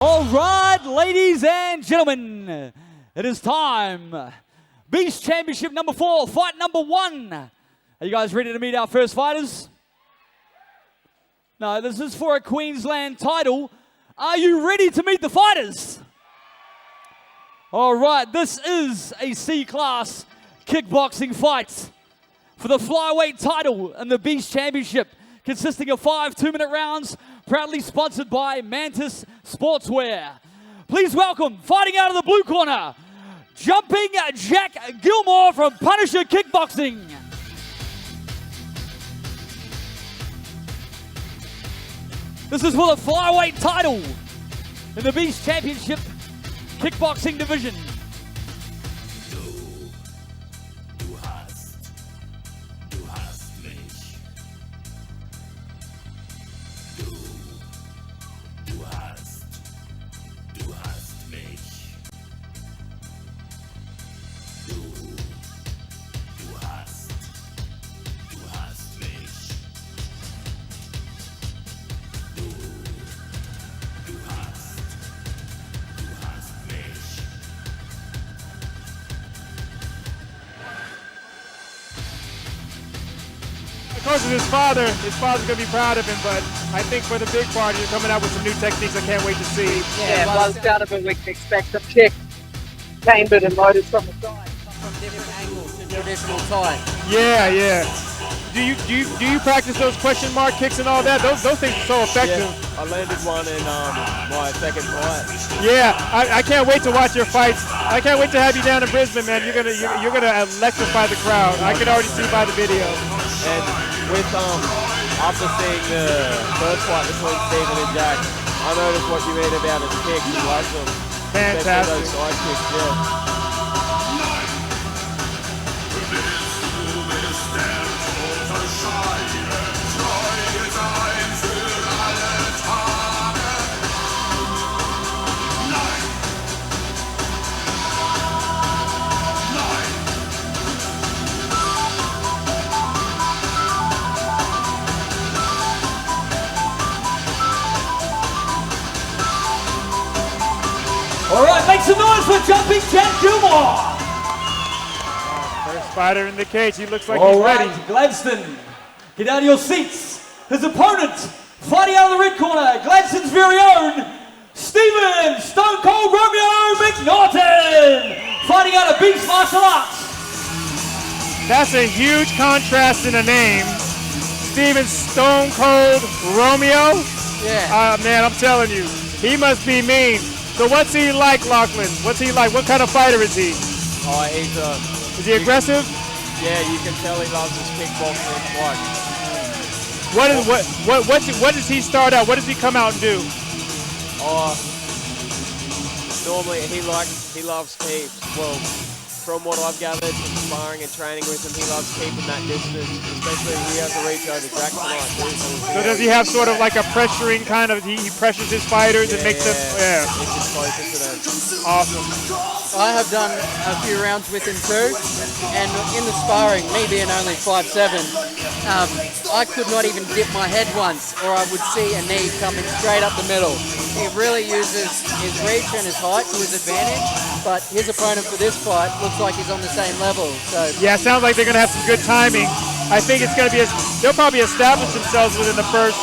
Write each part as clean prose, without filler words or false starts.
All right, ladies and gentlemen, it is time. Beast Championship number 4, fight number 1. Are you guys ready to meet our first fighters? No, this is for a Queensland title. Are you ready to meet the fighters? All right, this is a C-class kickboxing fight for the Flyweight title in the Beast Championship, consisting of 5 2-minute rounds, proudly sponsored by Mantis Sportswear. Please welcome, fighting out of the blue corner, Jumping Jack Gilmore from Punisher Kickboxing. This is for the Flyweight title in the Beast Championship Kickboxing division. Because of his father's going to be proud of him, but I think for the big party, you're coming out with some new techniques I can't wait to see. Yeah, by the sound of it, we can expect some kick, chambered and loaded from the side. From different angles to traditional time. Yeah. Do you practice those question mark kicks and all that? Those things are so effective. Yeah, I landed one in my second fight. Yeah, I can't wait to watch your fights. I can't wait to have you down in Brisbane, man. You're gonna electrify the crowd. I can already see by the video. And with after seeing the first fight between Steven and Jack, I noticed what you mean about his kicks. He likes them. Fantastic. Those side kicks, yeah. All right, make some noise for Jumping Jack Gilmore. First fighter in the cage. He looks like All he's right, ready. Gladstone, get out of your seats. His opponent, fighting out of the red corner, Gladstone's very own, Steven Stone Cold Romeo McNaughton, fighting out of Beast Martial Arts. That's a huge contrast in a name. Steven Stone Cold Romeo. Yeah. Man, I'm telling you, he must be mean. So what's he like, Lachlan? What's he like? What kind of fighter is he? Oh, he's Is he aggressive? Yeah, you can tell he loves his kickboxing. What does he start out? What does he come out and do? Oh, normally he loves keeps. Well, from what I've gathered from sparring and training with him, he loves keeping that distance, especially he has to reach over Jack tonight too. So does he have sort of like a pressuring kind of, he pressures his fighters and makes them, Makes him closer to them. Awesome. I have done a few rounds with him too, and in the sparring, me being only 5'7", I could not even dip my head once, or I would see a knee coming straight up the middle. He really uses his reach and his height to his advantage, but his opponent for this fight looks like he's on the same level. So Yeah, it sounds like they're going to have some good timing. I think it's going to be, they'll probably establish themselves within the first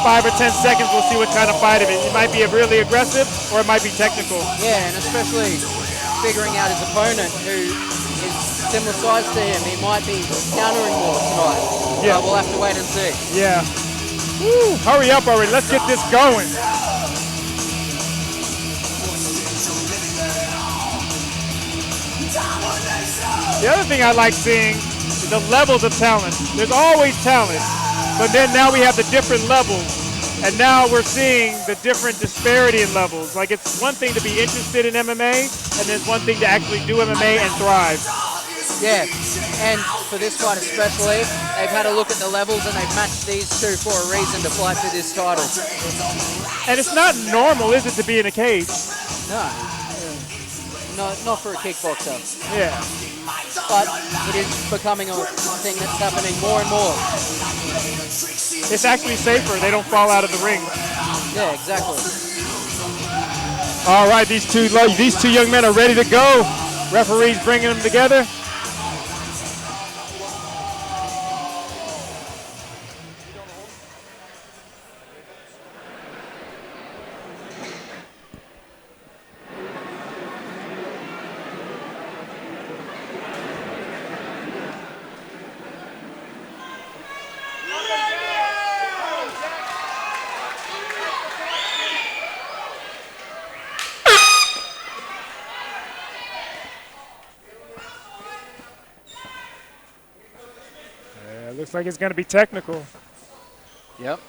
5 or 10 seconds. We'll see what kind of fight it is. It might be really aggressive or it might be technical. yeah, and especially figuring out his opponent who is similar size to him. He might be countering more tonight. Yeah. We'll have to wait and see. Yeah. Woo, hurry up already. Let's get this going. The other thing I like seeing is the levels of talent. There's always talent, but then now we have the different levels. And now we're seeing the different disparity in levels. Like, it's one thing to be interested in MMA, and there's one thing to actually do MMA and thrive. Yeah, and for this fight especially, they've had a look at the levels and they've matched these two for a reason to fight for this title. And it's not normal, is it, to be in a cage? No. Not for a kickboxer. Yeah. But it is becoming a thing that's happening more and more. It's actually safer. They don't fall out of the ring. Yeah, exactly. All right, these two young men are ready to go. Referees bringing them together. Looks like it's going to be technical. Yep.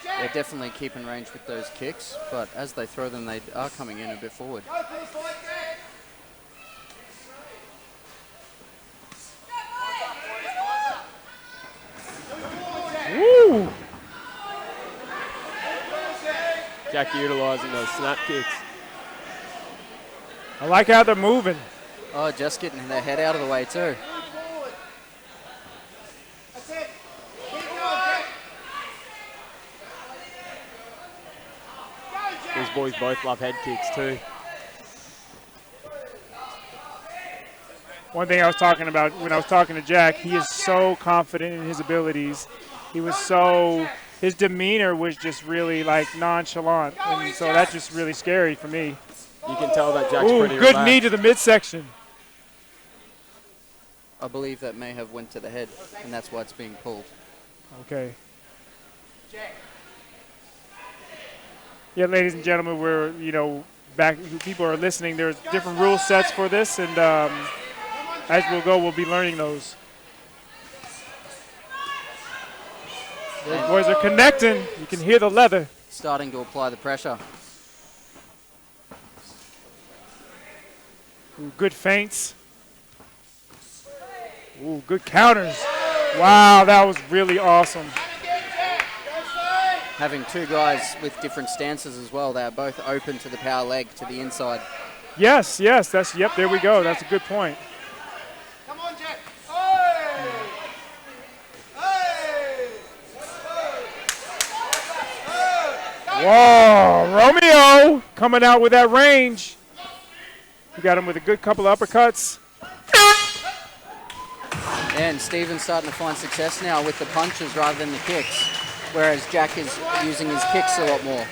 They're definitely keeping range with those kicks, but as they throw them, they are coming in a bit forward. Woo! Jack utilizing those snap kicks. I like how they're moving. Oh, just getting their head out of the way too. These boys both love head kicks too. One thing I was talking about when I was talking to Jack, he is so confident in his abilities. His demeanor was just really like nonchalant. And so that's just really scary for me. You can tell that Jack's Ooh, pretty good relaxed. knee to the midsection. I believe that may have went to the head, and that's why it's being pulled. Okay. Yeah, ladies and gentlemen, we're, back. People are listening. There's different rule sets for this, and as we'll go, we'll be learning those. Those boys are connecting. You can hear the leather. Starting to apply the pressure. Ooh, good feints. Ooh, good counters. Wow, that was really awesome. Having two guys with different stances as well. They are both open to the power leg to the inside. Yes, there we go. That's a good point. Come on, Jack. Hey! Hey! Whoa, Romeo coming out with that range. You got him with a good couple of uppercuts. And Steven's starting to find success now with the punches rather than the kicks, whereas Jack is using his kicks a lot more.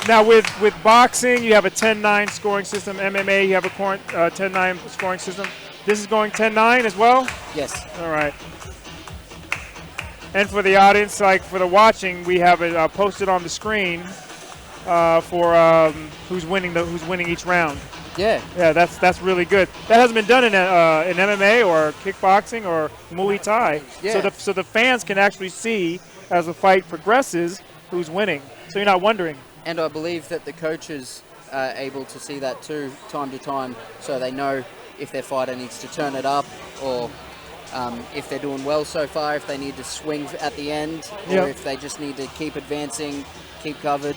Now with boxing, you have a 10-9 scoring system. MMA, you have a 10-9 scoring system. This is going 10-9 as well? Yes. All right. And for the audience, like for the watching, we have it posted on the screen for who's winning each round. Yeah. Yeah, that's really good. That hasn't been done in MMA or kickboxing or Muay Thai. Yeah. So the fans can actually see as the fight progresses who's winning. So you're not wondering. And I believe that the coaches are able to see that too, time to time, so they know if their fighter needs to turn it up or if they're doing well so far, if they need to swing at the end, or if they just need to keep advancing, keep covered.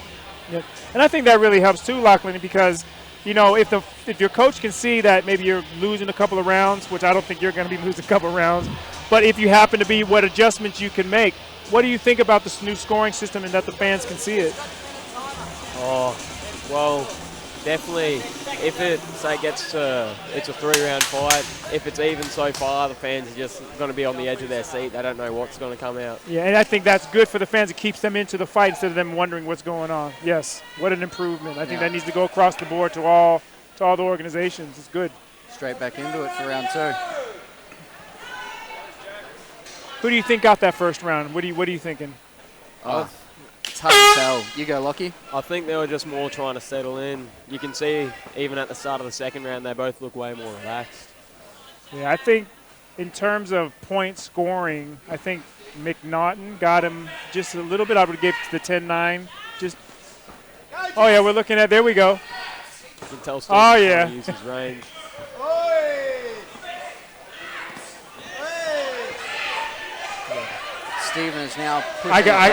Yep. And I think that really helps too, Lachlan, because if your coach can see that maybe you're losing a couple of rounds, which I don't think you're going to be losing a couple of rounds, but if you happen to be, what adjustments you can make. What do you think about this new scoring system and that the fans can see it? Oh, well, definitely. If it gets to it's a 3-round fight, if it's even so far, the fans are just going to be on the edge of their seat. They don't know what's going to come out. Yeah, and I think that's good for the fans. It keeps them into the fight instead of them wondering what's going on. Yes, what an improvement. I think that needs to go across the board to all the organizations. It's good. Straight back into it for round 2. Who do you think got that first round? What are you thinking? It's hard to tell. You go, Lockie. I think they were just more trying to settle in. You can see even at the start of the second round, they both look way more relaxed. Yeah, I think in terms of point scoring, I think McNaughton got him just a little bit. I would give it to the 10-9. Oh, yeah, we're looking at, there we go. You can tell Steve's trying to use his range. Steven is now pushing I got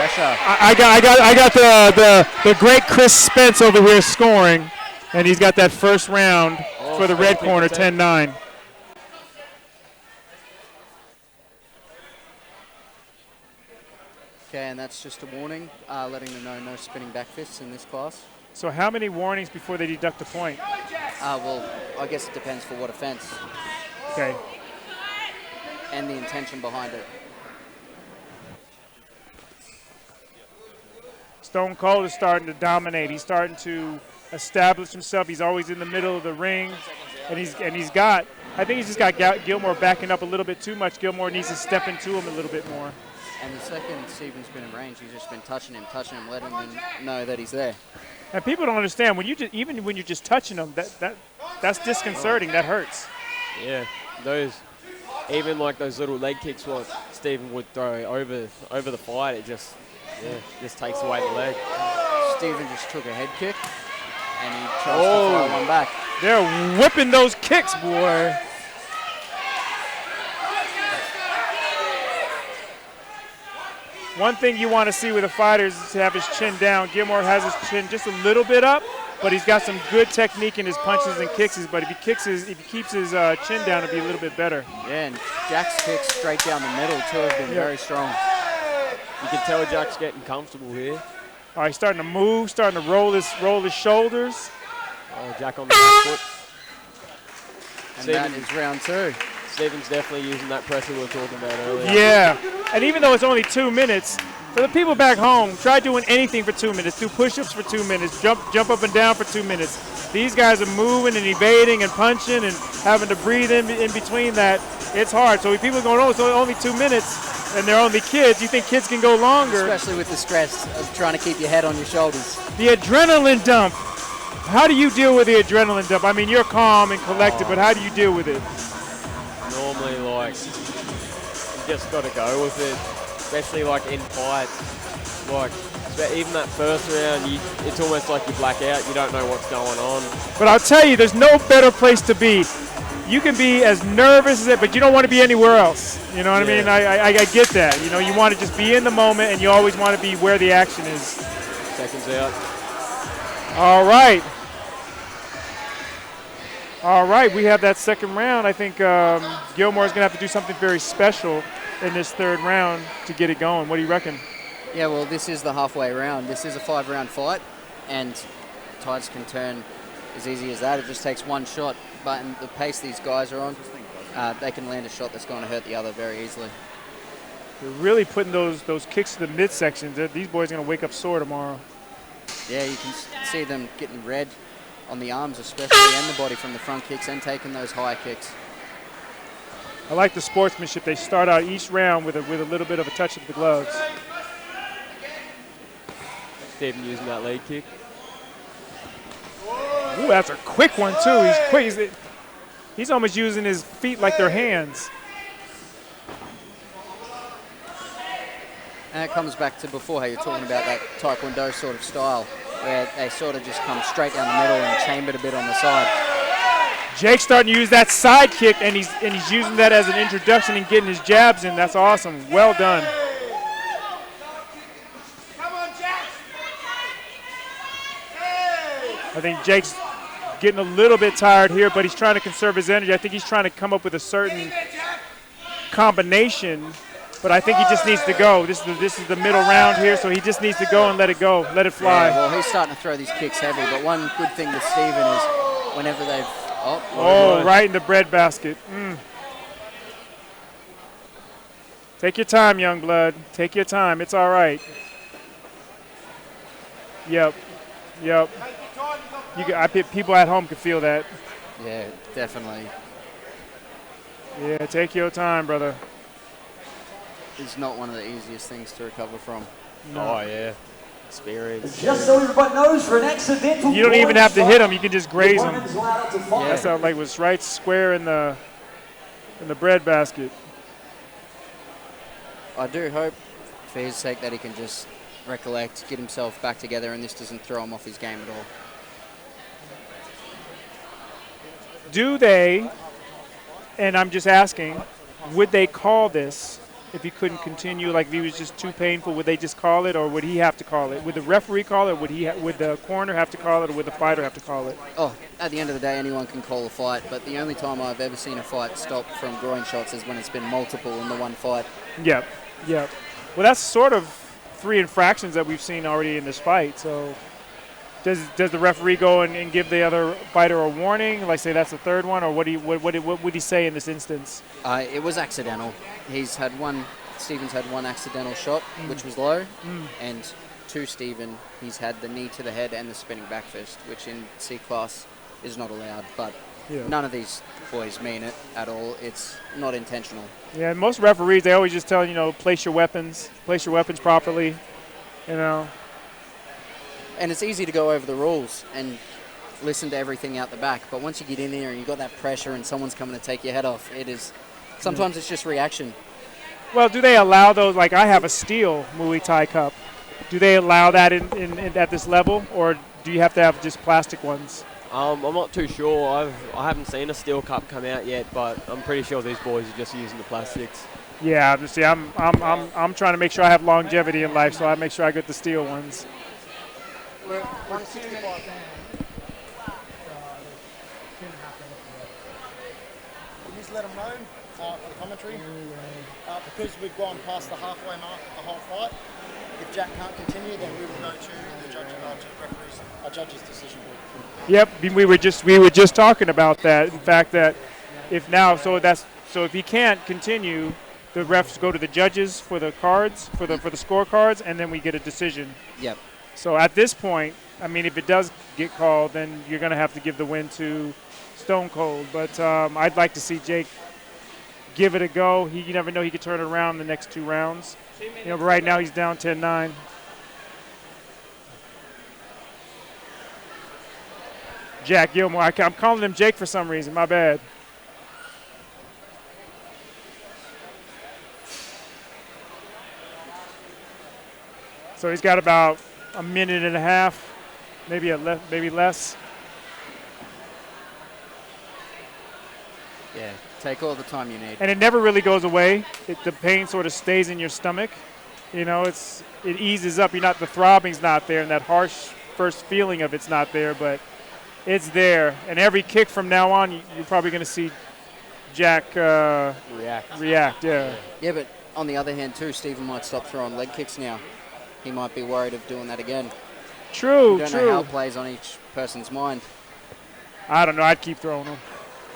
pressure. the great Chris Spence over here scoring, and he's got that first round for the red corner, 10-9. Okay, and that's just a warning, letting them know no spinning back fists in this class. So how many warnings before they deduct a point? Well, I guess it depends for what offense. Okay. And the intention behind it. Stone Cold is starting to dominate. He's starting to establish himself. He's always in the middle of the ring, and he's got. I think he's just got Gilmore backing up a little bit too much. Gilmore needs to step into him a little bit more. And the second Stephen's been in range, he's just been touching him, letting him know that he's there. And people don't understand when you just, even when you're just touching them, that's disconcerting. That hurts. Yeah, even like those little leg kicks what Stephen would throw over the fight, it just takes away the leg. Stephen just took a head kick, and he tries to throw one back. They're whipping those kicks, boy. One thing you want to see with a fighter is to have his chin down. Gilmore has his chin just a little bit up, but he's got some good technique in his punches and kicks. But if he keeps his chin down, it'll be a little bit better. Yeah, and Jack's kicks straight down the middle too have been very strong. You can tell Jack's getting comfortable here. All right, he's starting to move, starting to roll his shoulders. Oh, Jack on the back foot. And that is round 2. Stephen's definitely using that pressure we were talking about earlier. Yeah, and even though it's only 2 minutes, for the people back home, try doing anything for 2 minutes. Do push-ups for 2 minutes, jump up and down for 2 minutes. These guys are moving and evading and punching and having to breathe in between that. It's hard. So when people are going, oh, it's only 2 minutes, and they're only kids. You think kids can go longer. Especially with the stress of trying to keep your head on your shoulders. The adrenaline dump. How do you deal with the adrenaline dump? I mean, you're calm and collected, but how do you deal with it? Normally, like, you just got to go with it, especially like in fights. Like, even that first round, it's almost like you black out. You don't know what's going on. But I'll tell you, there's no better place to be. You can be as nervous as it, but you don't want to be anywhere else. You know what I mean? I get that. You know, you want to just be in the moment, and you always want to be where the action is. Seconds out. All right. All right, we have that second round. I think Gilmore's going to have to do something very special in this third round to get it going. What do you reckon? Yeah, well, this is the halfway round. This is a 5-round fight, and tides can turn as easy as that. It just takes one shot, but in the pace these guys are on, they can land a shot that's going to hurt the other very easily. They're really putting those kicks to the midsection. These boys are going to wake up sore tomorrow. Yeah, you can see them getting red on the arms especially, and the body from the front kicks, and taking those high kicks. I like the sportsmanship. They start out each round with a little bit of a touch of the gloves. Stephen using that leg kick. Ooh, that's a quick one too. He's quick. He's almost using his feet like they're hands. And it comes back to before how you're talking about that Taekwondo sort of style, where they sort of just come straight down the middle and chambered a bit on the side. Jake's starting to use that side kick, and he's using that as an introduction and getting his jabs in. That's awesome. Well done. Come on, Jack. I think Jake's getting a little bit tired here, but he's trying to conserve his energy. I think he's trying to come up with a certain combination, but I think he just needs to go. This is the middle round here, so he just needs to go and let it go, let it fly. Yeah, well, he's starting to throw these kicks heavy, but one good thing with Stephen is whenever they've... right in the bread basket. Take your time, young blood. Take your time. It's all right. Yep. People at home can feel that. Yeah, definitely. Yeah, take your time, brother. It's not one of the easiest things to recover from. No. Oh, yeah. Experience. Just so everybody knows, for an accidental... You don't even have to hit him. You can just graze him. Yeah. That's how, like, was right square in the bread basket. I do hope, for his sake, that he can just recollect, get himself back together, and this doesn't throw him off his game at all. Do they, and I'm just asking, would they call this if he couldn't continue, like if he was just too painful? Would they just call it, or would he have to call it? Would the referee call it? Would the coroner have to call it, or would the fighter have to call it? Oh, at the end of the day, anyone can call a fight, but the only time I've ever seen a fight stop from groin shots is when it's been multiple in the one fight. Yep. Well, that's sort of 3 infractions that we've seen already in this fight. So does the referee go and give the other fighter a warning, like say that's the 3rd one, or what would he say in this instance? It was accidental. Stephen's had one accidental shot, which was low, and to Stephen, he's had the knee to the head and the spinning back fist, which in C class is not allowed, but none of these boys mean it at all. It's not intentional. Yeah, and most referees, they always just tell, place your weapons properly, And it's easy to go over the rules and listen to everything out the back, but once you get in there and you've got that pressure and someone's coming to take your head off, sometimes it's just reaction. Well, do they allow those, like I have a steel Muay Thai cup. Do they allow that at this level, or do you have to have just plastic ones? I'm not too sure. I haven't seen a steel cup come out yet, but I'm pretty sure these boys are just using the plastics. Yeah, see, I'm trying to make sure I have longevity in life, so I make sure I get the steel ones. We're 165. Just let them know for the commentary. Because we've gone past the halfway mark of the whole fight, if Jack can't continue, then we will go to the judge's decision. Yep, we were just talking about that. In fact, that if he can't continue, the refs go to the judges for the cards, for the scorecards, and then we get a decision. Yep. So at this point, I mean, if it does get called, then you're going to have to give the win to Stone Cold. But I'd like to see Jake give it a go. You never know, he could turn it around in the next 2 rounds. But right now he's down 10-9. Jack Gilmore. I'm calling him Jake for some reason. My bad. So he's got about a minute and a half, maybe less. Yeah, take all the time you need. And it never really goes away. The pain sort of stays in your stomach. It eases up. The throbbing's not there, and that harsh first feeling of it's not there, but it's there. And every kick from now on, you're probably going to see Jack react. Yeah. Yeah, but on the other hand, too, Stephen might stop throwing leg kicks now. He might be worried of doing that again. True. You don't know how it plays on each person's mind. I don't know. I'd keep throwing them.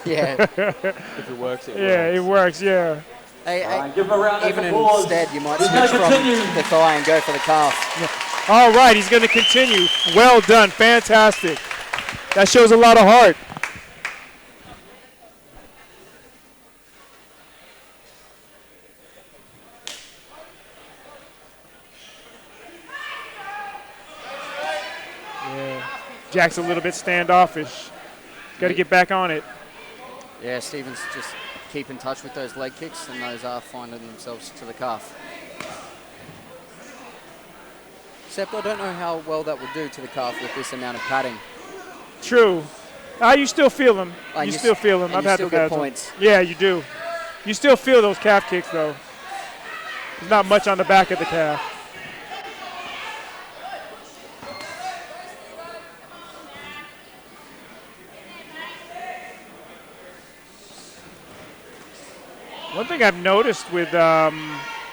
Yeah. If it works, it works. Yeah, it works. Yeah. Give him a round of Even applause. instead, you might switch from the thigh and go for the calf. Yeah. All right, he's going to continue. Well done. Fantastic. That shows a lot of heart. Yeah. Jack's a little bit standoffish. Got to get back on it. Yeah, Stephen's just keep in touch with those leg kicks, and those are finding themselves to the calf. Except I don't know how well that would do to the calf with this amount of padding. True. You still feel them. You still feel them. I've had to get points. Yeah, you do. You still feel those calf kicks, though. There's not much on the back of the calf. One thing I've noticed with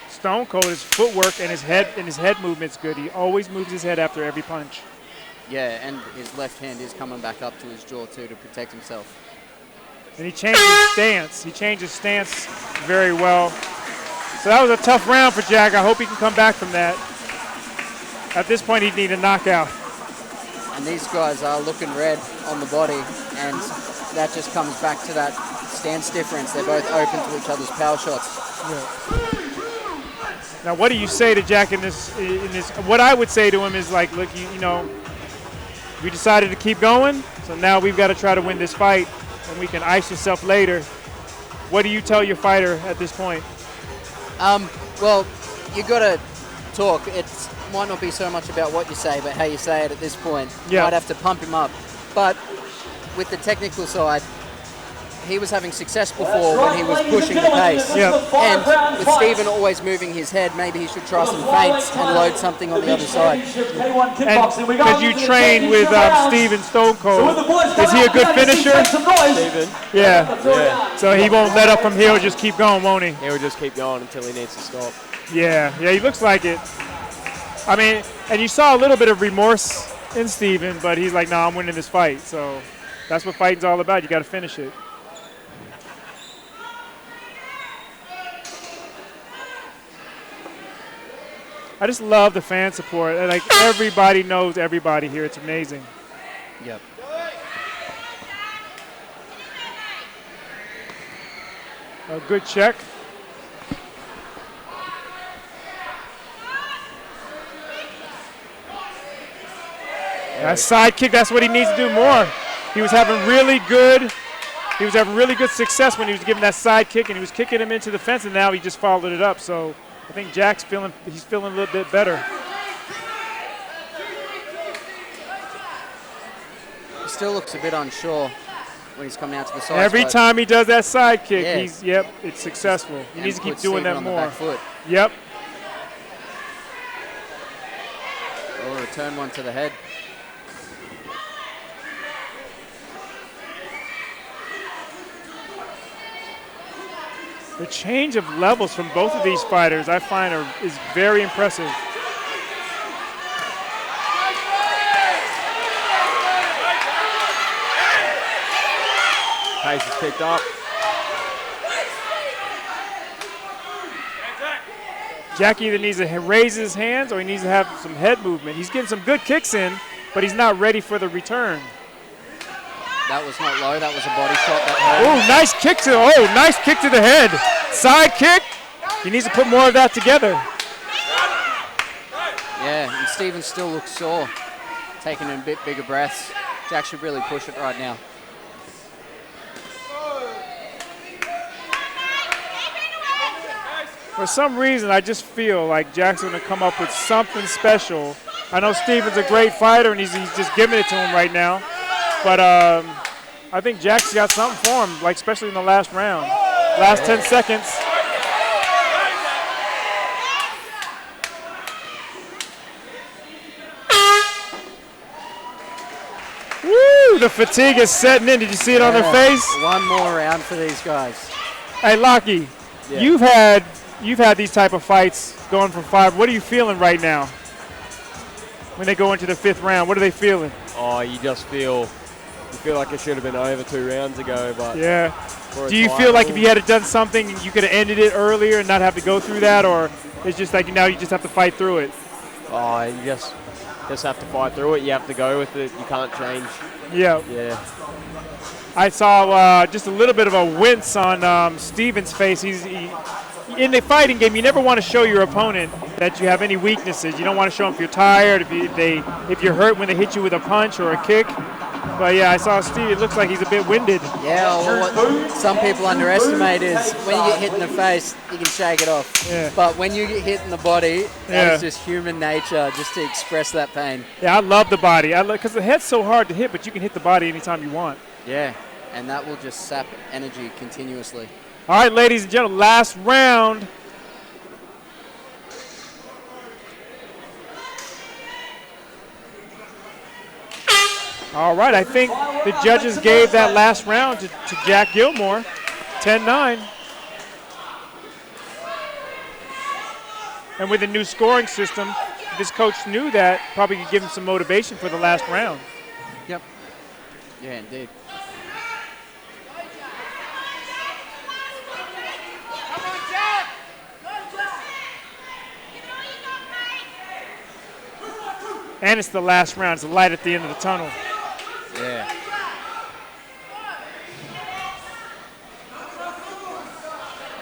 Stone Cold is footwork and his head movement's good. He always moves his head after every punch. Yeah, and his left hand is coming back up to his jaw too to protect himself. And he changed his stance. He changed his stance very well. So that was a tough round for Jack. I hope he can come back from that. At this point, he'd need a knockout. And these guys are looking red on the body, and that just comes back to that stance difference. They're both open to each other's power shots. Yeah. Now, what do you say to Jack in this? What I would say to him is like, look, we decided to keep going, so now we've got to try to win this fight, and we can ice yourself later. What do you tell your fighter at this point? Well, you got to talk. It might not be so much about what you say, but how you say it at this point. You might have to pump him up. But with the technical side, he was having success before when he was pushing the pace. And with Stephen always moving his head, maybe he should try some feints and load something on the other side. And because you train with Stephen Stone Cold, is he a good finisher? Stephen? Yeah. So he won't let up from here, he'll just keep going, won't he? He'll just keep going until he needs to stop. Yeah, he looks like it. I mean, and you saw a little bit of remorse in Steven, but he's like, no, I'm winning this fight. So that's what fighting's all about. You got to finish it. I just love the fan support. Like, everybody knows everybody here. It's amazing. Yep. A good check. That side kick, that's what he needs to do more. He was having really good success when he was giving that side kick, and he was kicking him into the fence, and now he just followed it up. So I think Jack's feeling a little bit better. He still looks a bit unsure when he's coming out to the side. Every time he does that side kick, yeah. it's successful. He needs to keep doing Steven that on more. the back foot. Yep. Oh, return one to the head. The change of levels from both of these fighters, I find, is very impressive. Pace is picked up. Jack either needs to raise his hands or he needs to have some head movement. He's getting some good kicks in, but he's not ready for the return. That was not low. That was a body shot. That Oh, nice kick to the head. Side kick. He needs to put more of that together. Yeah, and Steven still looks sore, taking in a bit bigger breaths. Jack should really push it right now. For some reason, I just feel like Jack's going to come up with something special. I know Steven's a great fighter, and he's just giving it to him right now. But I think Jack's got something for him, like especially in the last round. Last 10 seconds. Woo! The fatigue is setting in. Did you see it on their face? One more round for these guys. Hey, Lockie, you've had these type of fights going for 5. What are you feeling right now when they go into the 5th round? What are they feeling? Oh, you feel like it should have been over 2 rounds ago, but yeah. Do you feel like if you had done something, you could have ended it earlier and not have to go through that, or it's just like now you just have to fight through it? Oh, you just have to fight through it. You have to go with it. You can't change. Yeah. Yeah. I saw just a little bit of a wince on Steven's face. In the fighting game, you never want to show your opponent that you have any weaknesses. You don't want to show them if you're tired, if you're hurt when they hit you with a punch or a kick. But yeah, I saw Steve. It looks like he's a bit winded. Yeah, well, what some people underestimate is when you get hit in the face, you can shake it off. Yeah. But when you get hit in the body, that is just human nature, just to express that pain. Yeah, I love the body. Because the head's so hard to hit, but you can hit the body anytime you want. Yeah, and that will just sap energy continuously. All right, ladies and gentlemen, last round. All right, I think the judges gave that last round to Jack Gilmore, 10-9. And with the new scoring system, if his coach knew that, probably could give him some motivation for the last round. Yep. Yeah, indeed. And it's the last round. It's the light at the end of the tunnel. Yeah.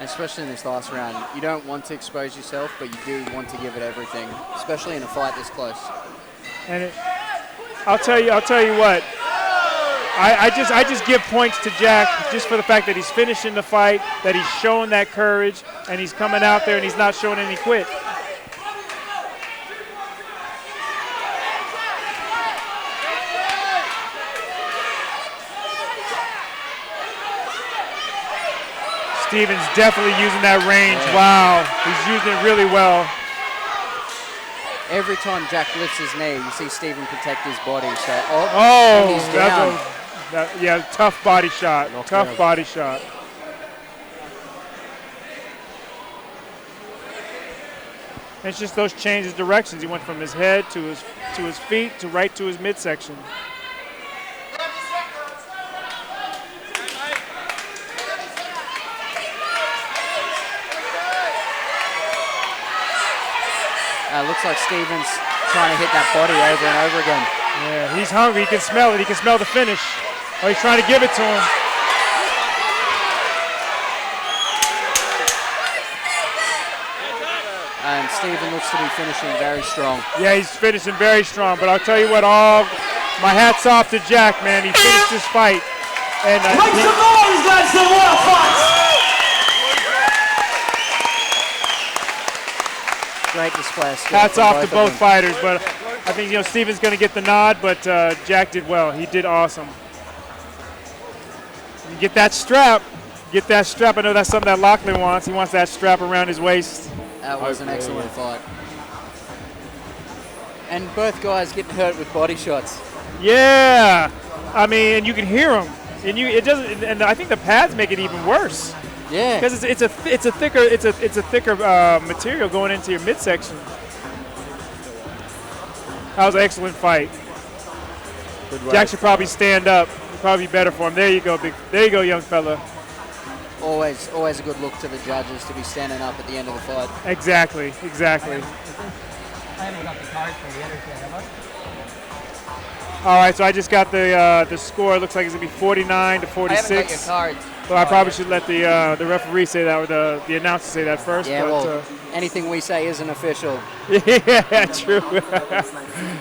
Especially in this last round, you don't want to expose yourself, but you do want to give it everything, especially in a fight this close. And I'll tell you what. I just give points to Jack just for the fact that he's finishing the fight, that he's showing that courage, and he's coming out there and he's not showing any quit. Steven's definitely using that range. Yeah. Wow, he's using it really well. Every time Jack lifts his knee, you see Steven protect his body. So, he's down. Tough body shot. Tough body shot. And it's just those changes of directions. He went from his head to his feet to right to his midsection. Looks like Stevens trying to hit that body over and over again. Yeah, he's hungry. He can smell it. He can smell the finish. Oh, he's trying to give it to him. And Steven looks to be finishing very strong. Yeah, he's finishing very strong. But I'll tell you what, all my hat's off to Jack, man. He finished this fight. And Make some noise, guys! What a fight! Great display of skill. Hats from off to of both them. fighters, but I think Steven's going to get the nod, but Jack did well. He did awesome. You get that strap. Get that strap. I know that's something that Lachlan wants. He wants that strap around his waist. That was an excellent fight. And both guys getting hurt with body shots. Yeah, I mean, and you can hear them, and it doesn't. And I think the pads make it even worse. Yeah, because it's a thicker material going into your midsection. That was an excellent fight. Jack should probably stand up. Probably better for him. There you go, there you go, young fella. Always a good look to the judges to be standing up at the end of the fight. Exactly. I haven't got the card for the others yet, have I? All right, so I just got the score. It looks like it's gonna be 49 to 46. I haven't got your card. Well, I probably should let the referee say that, or the announcer say that first. Yeah, but, well, anything we say isn't official. Yeah, true.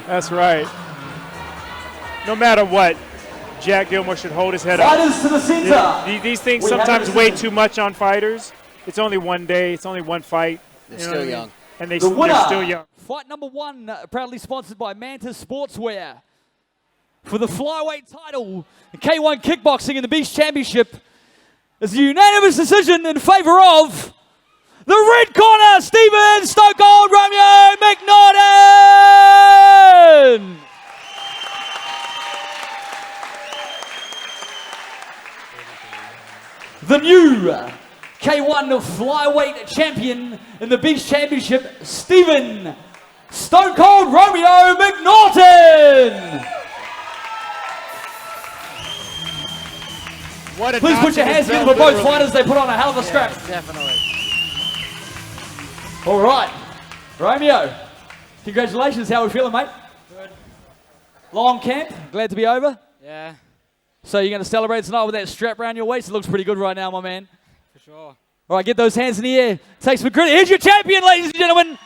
That's right. No matter what, Jack Gilmore should hold his head up. Fighters to the center. These things sometimes weigh too much on fighters. It's only one day. It's only one fight. They're still young. And they're winner. still young. Fight number 1, proudly sponsored by Mantis Sportswear. For the flyweight title, the K1 Kickboxing and the Beast Championship, is a unanimous decision in favor of the red corner, Stephen Stone Cold Romeo McNaughton! The new K1 flyweight champion in the Beast Championship, Stephen Stone Cold Romeo McNaughton! What a Please notch put your in hands his together belt, for both literally. fighters. They put on a hell of a scrap. Definitely. All right. Romeo, congratulations. How are we feeling, mate? Good. Long camp. Glad to be over. Yeah, So you're going to celebrate tonight with that strap around your waist? It looks pretty good right now, my man. for sure. All right, get those hands in the air. Take some credit. Here's your champion, ladies and gentlemen.